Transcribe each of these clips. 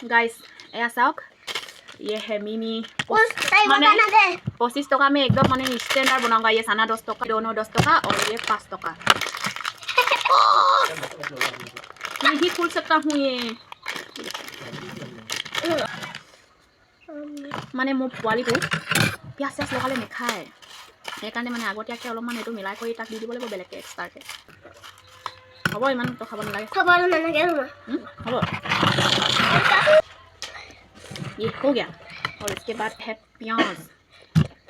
guys ऐसा चाওক ये है मिमी माने 25 टका में एकदम माने स्टैंडर्ड बनाऊंगा ये साना 10 टका दोनों 10 टका और ये 5 टका नहीं खोल सकता हूँ ये माने मो पोवालीটো पियाज चियाज लगाले नेखाয় সেইকাৰণে মানে আগতীয়াকৈ অলপমান এইটো মিলাই কৰি তাক দি দিব লাগিব বেলেগকৈ এক্সট্ৰাকৈ হ'ব ইমান তো খাব নালাগে হ'ব ये हो गया और इसके बाद है प्याज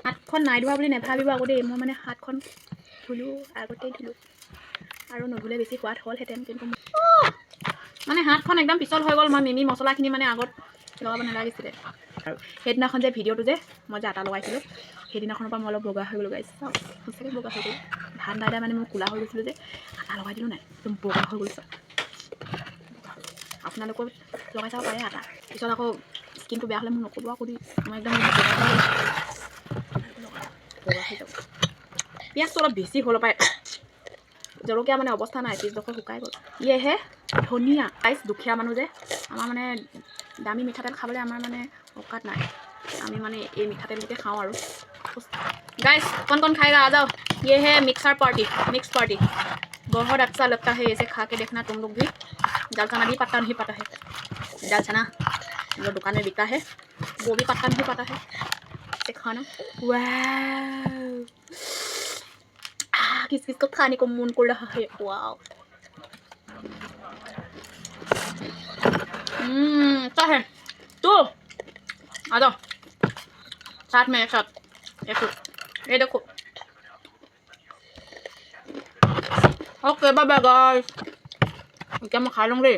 हाथखन নাই ধোৱা বুলি নেভাবিব আগতে মই মানে হাতখন ধুলো আগতেই ধুলো আৰু নধুলে বেছি সোৱাদ হ'লহেঁতেন কিন্তু মানে হাতখন একদম পিছল হৈ গ'ল মই মিমি মছলাখিনি মানে আগত লগাব নালাগিছিলে আৰু সেইদিনাখন যে ভিডিঅ'টো যে মই যে আটা লগাইছিলোঁ সেইদিনাখনৰ পৰা মই অলপ বগা হৈ গ'লোঁ গাইছ সঁচাকৈ বগা হৈ গ'লোঁ ধান দাইদা মানে মই ক'লা হৈ গৈছিলোঁ যে আটা লগাই দিলোঁ নাই একদম বগা হৈ গ'লোঁ আপোনালোকৰ লগাই চাব পাৰে আটা পিছত আকৌ স্কিনটো বেয়া হ'লে মোক নক'ব আকৌ দি মই একদম বগা হৈ যাব পিঁয়াজটো অলপ বেছি হ'ল পায় জলকীয়া মানে অৱস্থা নাই পিছডোখৰ শুকাই গ'ল ইয়েহে ধনিয়া গাইছ দুখীয়া মানুহ যে আমাৰ মানে দামী মিঠাতেল খাবলৈ আমাৰ মানে औकात নাই আমি মানে এই মিঠাতেলটোকে খাওঁ আৰু गाइस कौन खाएगा आ जाओ ये है मिक्स पार्टी बहुत अच्छा लगता है ऐसे खा के देखना तुम लोग भी दाल चना भी पता नहीं पता है दाल चना जो दुकान में बिकता है वो भी पता नहीं पता है ऐसे खाना वाह किस किस को खाने को मन कर रहा है वाह क्या है तो आ जाओ साथ में एक साथ ये देखो ओके बाय बाय गाइस क्या मैं खा लूँगी